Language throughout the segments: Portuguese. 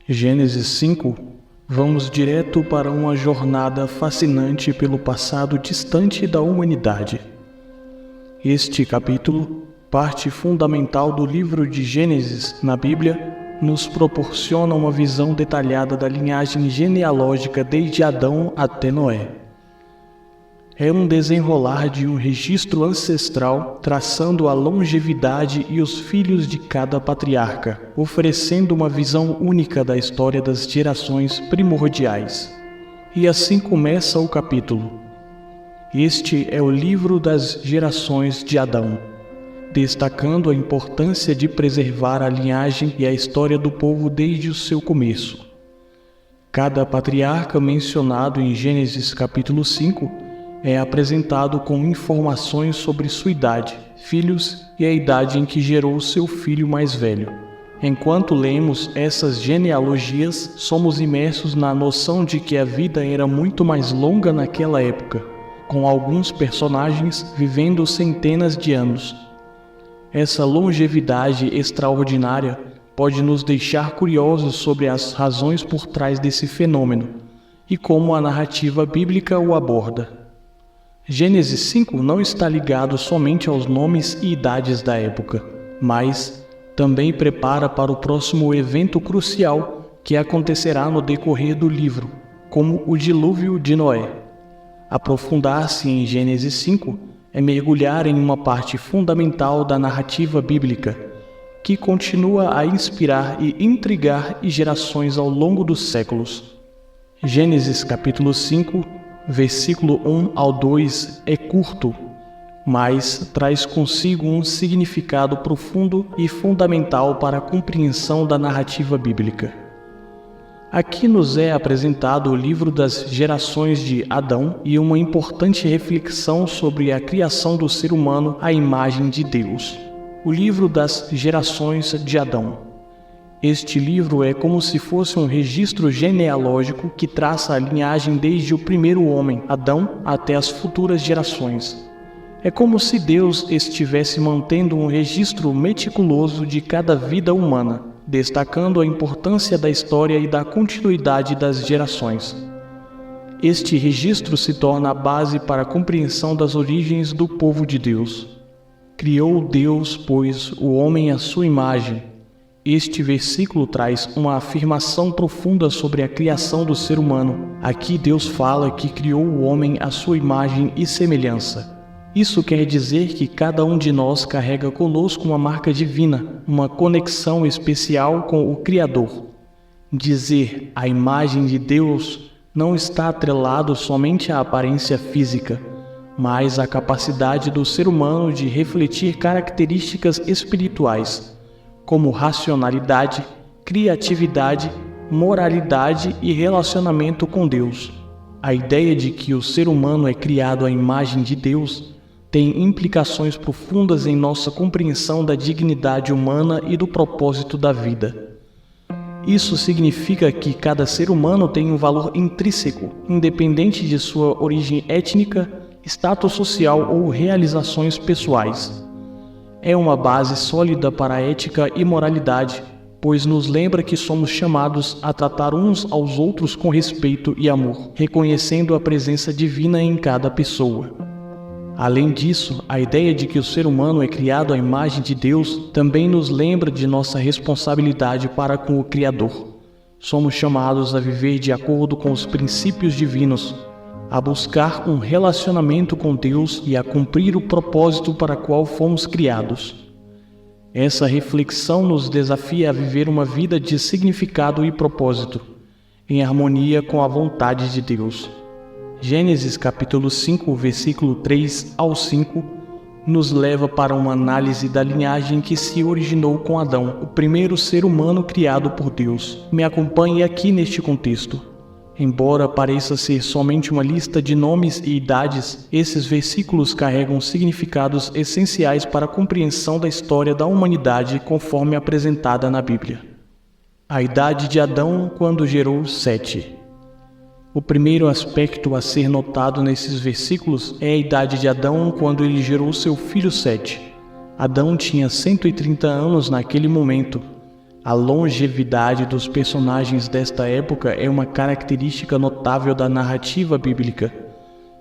Gênesis 5, vamos direto para uma jornada fascinante pelo passado distante da humanidade. Este capítulo, parte fundamental do livro de Gênesis na Bíblia, nos proporciona uma visão detalhada da linhagem genealógica desde Adão até Noé. É um desenrolar de um registro ancestral, traçando a longevidade e os filhos de cada patriarca, oferecendo uma visão única da história das gerações primordiais. E assim começa o capítulo. Este é o livro das gerações de Adão, destacando a importância de preservar a linhagem e a história do povo desde o seu começo. Cada patriarca mencionado em Gênesis capítulo 5 é apresentado com informações sobre sua idade, filhos e a idade em que gerou seu filho mais velho. Enquanto lemos essas genealogias, somos imersos na noção de que a vida era muito mais longa naquela época, com alguns personagens vivendo centenas de anos. Essa longevidade extraordinária pode nos deixar curiosos sobre as razões por trás desse fenômeno e como a narrativa bíblica o aborda. Gênesis 5 não está ligado somente aos nomes e idades da época, mas também prepara para o próximo evento crucial que acontecerá no decorrer do livro, como o dilúvio de Noé. Aprofundar-se em Gênesis 5 é mergulhar em uma parte fundamental da narrativa bíblica, que continua a inspirar e intrigar gerações ao longo dos séculos. Gênesis capítulo 5, versículo 1 ao 2 é curto, mas traz consigo um significado profundo e fundamental para a compreensão da narrativa bíblica. Aqui nos é apresentado o livro das gerações de Adão e uma importante reflexão sobre a criação do ser humano à imagem de Deus. O livro das gerações de Adão. Este livro é como se fosse um registro genealógico que traça a linhagem desde o primeiro homem, Adão, até as futuras gerações. É como se Deus estivesse mantendo um registro meticuloso de cada vida humana, destacando a importância da história e da continuidade das gerações. Este registro se torna a base para a compreensão das origens do povo de Deus. Criou Deus, pois, o homem à sua imagem. Este versículo traz uma afirmação profunda sobre a criação do ser humano. Aqui Deus fala que criou o homem à sua imagem e semelhança. Isso quer dizer que cada um de nós carrega conosco uma marca divina, uma conexão especial com o Criador. Dizer a imagem de Deus não está atrelado somente à aparência física, mas à capacidade do ser humano de refletir características espirituais, como racionalidade, criatividade, moralidade e relacionamento com Deus. A ideia de que o ser humano é criado à imagem de Deus tem implicações profundas em nossa compreensão da dignidade humana e do propósito da vida. Isso significa que cada ser humano tem um valor intrínseco, independente de sua origem étnica, status social ou realizações pessoais. É uma base sólida para a ética e moralidade, pois nos lembra que somos chamados a tratar uns aos outros com respeito e amor, reconhecendo a presença divina em cada pessoa. Além disso, a ideia de que o ser humano é criado à imagem de Deus também nos lembra de nossa responsabilidade para com o Criador. Somos chamados a viver de acordo com os princípios divinos, a buscar um relacionamento com Deus e a cumprir o propósito para o qual fomos criados. Essa reflexão nos desafia a viver uma vida de significado e propósito, em harmonia com a vontade de Deus. Gênesis capítulo 5, versículo 3 ao 5, nos leva para uma análise da linhagem que se originou com Adão, o primeiro ser humano criado por Deus. Me acompanhe aqui neste contexto. Embora pareça ser somente uma lista de nomes e idades, esses versículos carregam significados essenciais para a compreensão da história da humanidade conforme apresentada na Bíblia. A idade de Adão quando gerou Sete. O primeiro aspecto a ser notado nesses versículos é a idade de Adão quando ele gerou seu filho Sete. Adão tinha 130 anos naquele momento. A longevidade dos personagens desta época é uma característica notável da narrativa bíblica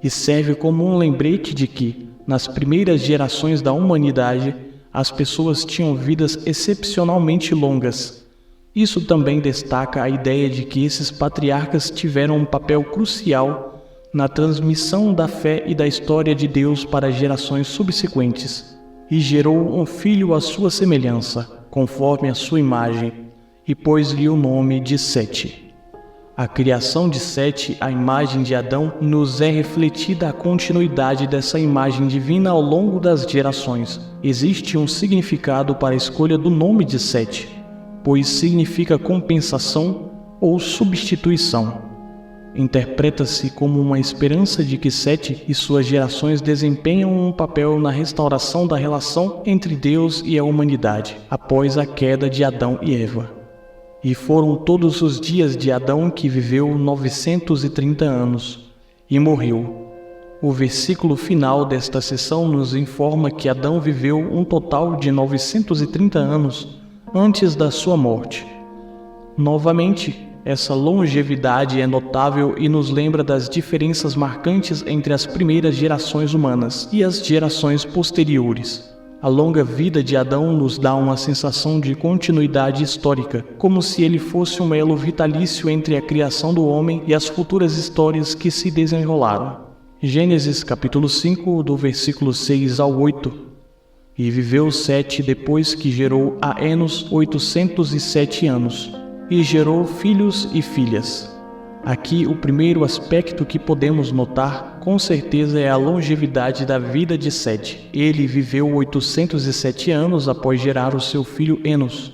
e serve como um lembrete de que, nas primeiras gerações da humanidade, as pessoas tinham vidas excepcionalmente longas. Isso também destaca a ideia de que esses patriarcas tiveram um papel crucial na transmissão da fé e da história de Deus para gerações subsequentes, e gerou um filho à sua semelhança, conforme a sua imagem, e pôs-lhe o nome de Sete. A criação de Sete, a imagem de Adão, nos é refletida a continuidade dessa imagem divina ao longo das gerações. Existe um significado para a escolha do nome de Sete, pois significa compensação ou substituição. Interpreta-se como uma esperança de que Sete e suas gerações desempenham um papel na restauração da relação entre Deus e a humanidade, após a queda de Adão e Eva. E foram todos os dias de Adão que viveu 930 anos, e morreu. O versículo final desta seção nos informa que Adão viveu um total de 930 anos antes da sua morte. Novamente, essa longevidade é notável e nos lembra das diferenças marcantes entre as primeiras gerações humanas e as gerações posteriores. A longa vida de Adão nos dá uma sensação de continuidade histórica, como se ele fosse um elo vitalício entre a criação do homem e as futuras histórias que se desenrolaram. Gênesis capítulo 5, do versículo 6 ao 8. E viveu Sete depois que gerou a Enos 807 anos, e gerou filhos e filhas. Aqui, o primeiro aspecto que podemos notar, com certeza, é a longevidade da vida de Sete. Ele viveu 807 anos após gerar o seu filho Enos.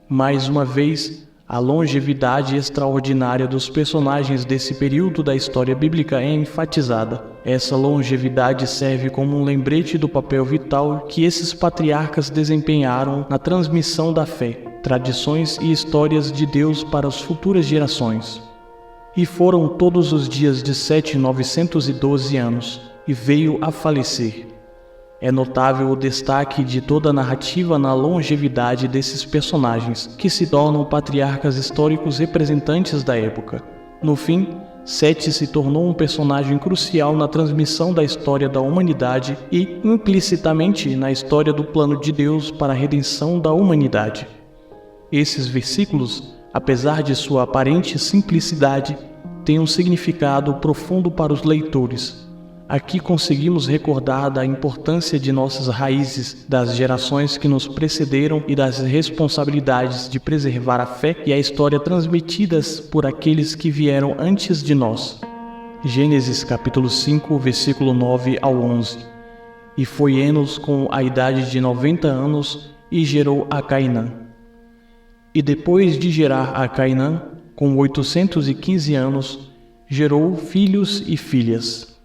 Mais uma vez, a longevidade extraordinária dos personagens desse período da história bíblica é enfatizada. Essa longevidade serve como um lembrete do papel vital que esses patriarcas desempenharam na transmissão da fé, tradições e histórias de Deus para as futuras gerações. E foram todos os dias de Sete 912 anos, e veio a falecer. É notável o destaque de toda a narrativa na longevidade desses personagens, que se tornam patriarcas históricos representantes da época. No fim, Sete se tornou um personagem crucial na transmissão da história da humanidade e, implicitamente, na história do plano de Deus para a redenção da humanidade. Esses versículos, apesar de sua aparente simplicidade, têm um significado profundo para os leitores. Aqui conseguimos recordar da importância de nossas raízes, das gerações que nos precederam e das responsabilidades de preservar a fé e a história transmitidas por aqueles que vieram antes de nós. Gênesis capítulo 5, versículo 9 ao 11. E foi Enos com a idade de 90 anos e gerou a Cainã. E depois de gerar a Cainã, com 815 anos, gerou filhos e filhas.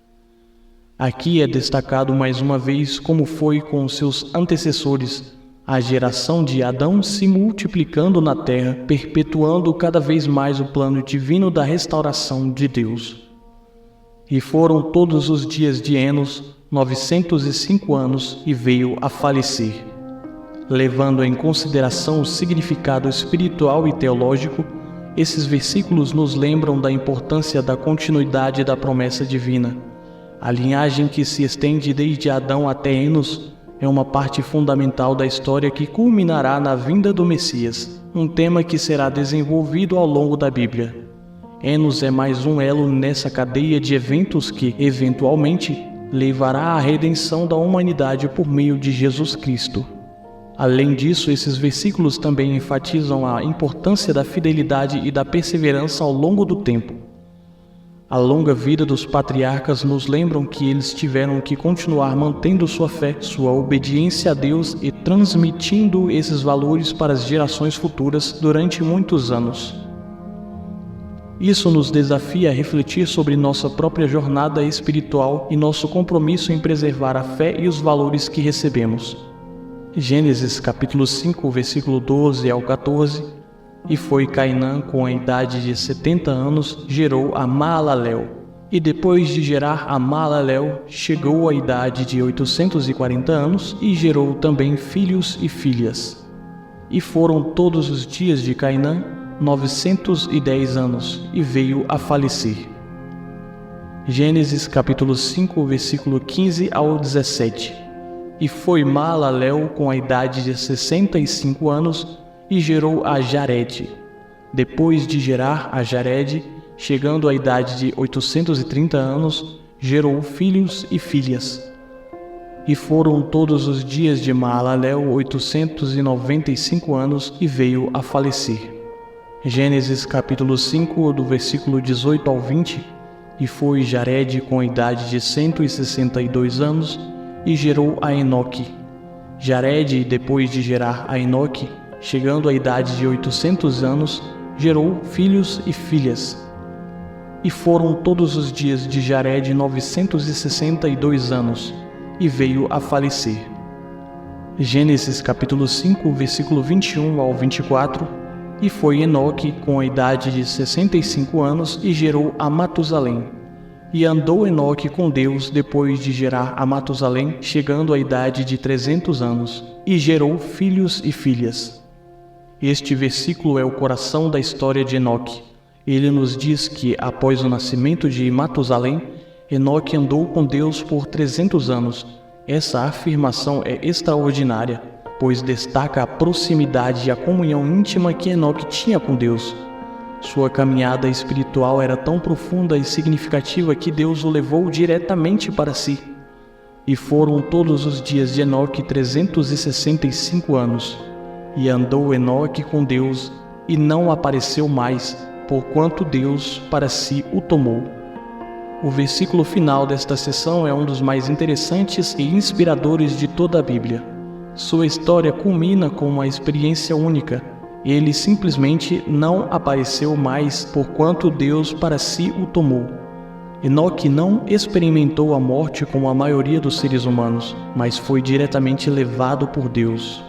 Aqui é destacado mais uma vez, como foi com seus antecessores, a geração de Adão se multiplicando na terra, perpetuando cada vez mais o plano divino da restauração de Deus. E foram todos os dias de Enos 905 anos e veio a falecer. Levando em consideração o significado espiritual e teológico, esses versículos nos lembram da importância da continuidade da promessa divina. A linhagem que se estende desde Adão até Enos é uma parte fundamental da história que culminará na vinda do Messias, um tema que será desenvolvido ao longo da Bíblia. Enos é mais um elo nessa cadeia de eventos que, eventualmente, levará à redenção da humanidade por meio de Jesus Cristo. Além disso, esses versículos também enfatizam a importância da fidelidade e da perseverança ao longo do tempo. A longa vida dos patriarcas nos lembram que eles tiveram que continuar mantendo sua fé, sua obediência a Deus e transmitindo esses valores para as gerações futuras durante muitos anos. Isso nos desafia a refletir sobre nossa própria jornada espiritual e nosso compromisso em preservar a fé e os valores que recebemos. Gênesis capítulo 5, versículo 12 ao 14. E foi Cainã, com a idade de 70 anos, gerou a Maalalel. E depois de gerar a Maalalel, chegou à idade de 840 anos e gerou também filhos e filhas. E foram todos os dias de Cainã 910 anos, e veio a falecer. Gênesis capítulo 5, versículo 15 ao 17. E foi Maalalel com a idade de 65 anos, e gerou a Jarede. Depois de gerar a Jarede, chegando à idade de 830 anos, gerou filhos e filhas. E foram todos os dias de Maalalel 895 anos, e veio a falecer. Gênesis capítulo 5, do versículo 18 ao 20. E foi Jarede com a idade de 162 anos, e gerou a Enoque. Jarede, depois de gerar a Enoque, chegando à idade de 800 anos, gerou filhos e filhas. E foram todos os dias de Jarede 962 anos, e veio a falecer. Gênesis capítulo 5, versículo 21 ao 24. E foi Enoque com a idade de 65 anos, e gerou a Matusalém. E andou Enoque com Deus depois de gerar a Matusalém, chegando à idade de 300 anos, e gerou filhos e filhas. Este versículo é o coração da história de Enoque. Ele nos diz que, após o nascimento de Matusalém, Enoque andou com Deus por 300 anos. Essa afirmação é extraordinária, pois destaca a proximidade e a comunhão íntima que Enoque tinha com Deus. Sua caminhada espiritual era tão profunda e significativa que Deus o levou diretamente para si. E foram todos os dias de Enoque 365 anos. E andou Enoque com Deus, e não apareceu mais, porquanto Deus para si o tomou. O versículo final desta sessão é um dos mais interessantes e inspiradores de toda a Bíblia. Sua história culmina com uma experiência única. Ele simplesmente não apareceu mais, porquanto Deus para si o tomou. Enoque não experimentou a morte como a maioria dos seres humanos, mas foi diretamente levado por Deus.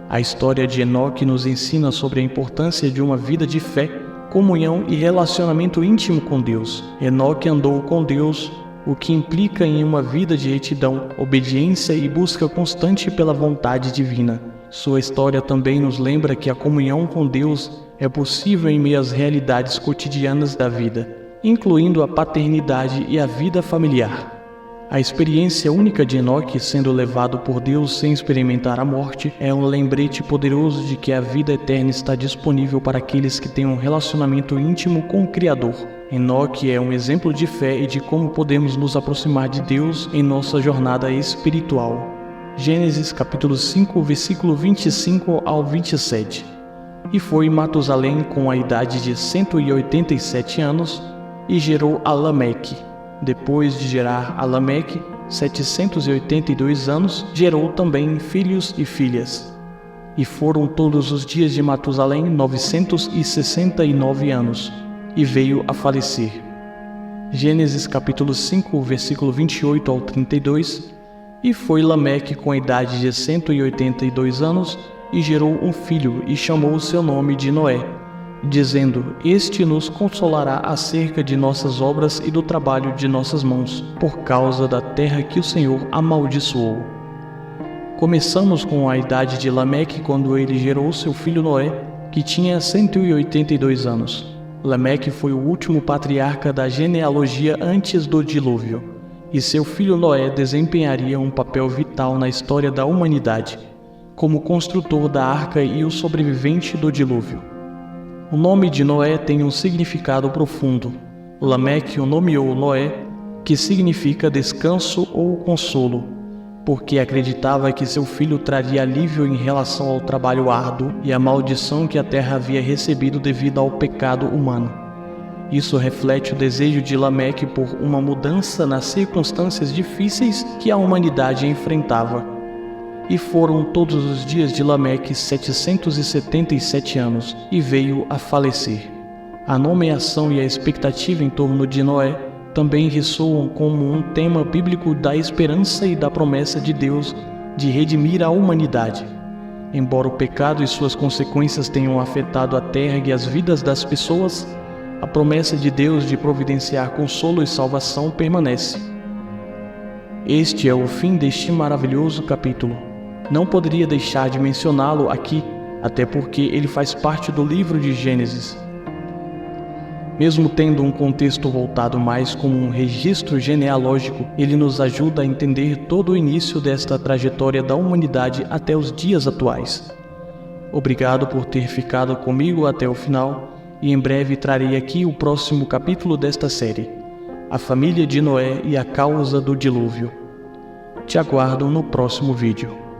A história de Enoque nos ensina sobre a importância de uma vida de fé, comunhão e relacionamento íntimo com Deus. Enoque andou com Deus, o que implica em uma vida de retidão, obediência e busca constante pela vontade divina. Sua história também nos lembra que a comunhão com Deus é possível em meio às realidades cotidianas da vida, incluindo a paternidade e a vida familiar. A experiência única de Enoque, sendo levado por Deus sem experimentar a morte, é um lembrete poderoso de que a vida eterna está disponível para aqueles que têm um relacionamento íntimo com o Criador. Enoque é um exemplo de fé e de como podemos nos aproximar de Deus em nossa jornada espiritual. Gênesis capítulo 5, versículo 25 ao 27. E foi Matusalém com a idade de 187 anos, e gerou a Lameque. Depois de gerar a Lameque, 782 anos, gerou também filhos e filhas. E foram todos os dias de Matusalém 969 anos, e veio a falecer. Gênesis capítulo 5, versículo 28 ao 32. E foi Lameque com a idade de 182 anos, e gerou um filho, e chamou o seu nome de Noé, dizendo: Este nos consolará acerca de nossas obras e do trabalho de nossas mãos, por causa da terra que o Senhor amaldiçoou. Começamos com a idade de Lameque quando ele gerou seu filho Noé, que tinha 182 anos. Lameque foi o último patriarca da genealogia antes do dilúvio, e seu filho Noé desempenharia um papel vital na história da humanidade, como construtor da arca e o sobrevivente do dilúvio. O nome de Noé tem um significado profundo. Lameque o nomeou Noé, que significa descanso ou consolo, porque acreditava que seu filho traria alívio em relação ao trabalho árduo e à maldição que a terra havia recebido devido ao pecado humano. Isso reflete o desejo de Lameque por uma mudança nas circunstâncias difíceis que a humanidade enfrentava. E foram todos os dias de Lameque 777 anos, e veio a falecer. A nomeação e a expectativa em torno de Noé também ressoam como um tema bíblico da esperança e da promessa de Deus de redimir a humanidade. Embora o pecado e suas consequências tenham afetado a terra e as vidas das pessoas, a promessa de Deus de providenciar consolo e salvação permanece. Este é o fim deste maravilhoso capítulo. Não poderia deixar de mencioná-lo aqui, até porque ele faz parte do livro de Gênesis. Mesmo tendo um contexto voltado mais como um registro genealógico, ele nos ajuda a entender todo o início desta trajetória da humanidade até os dias atuais. Obrigado por ter ficado comigo até o final, e em breve trarei aqui o próximo capítulo desta série, a família de Noé e a causa do dilúvio. Te aguardo no próximo vídeo.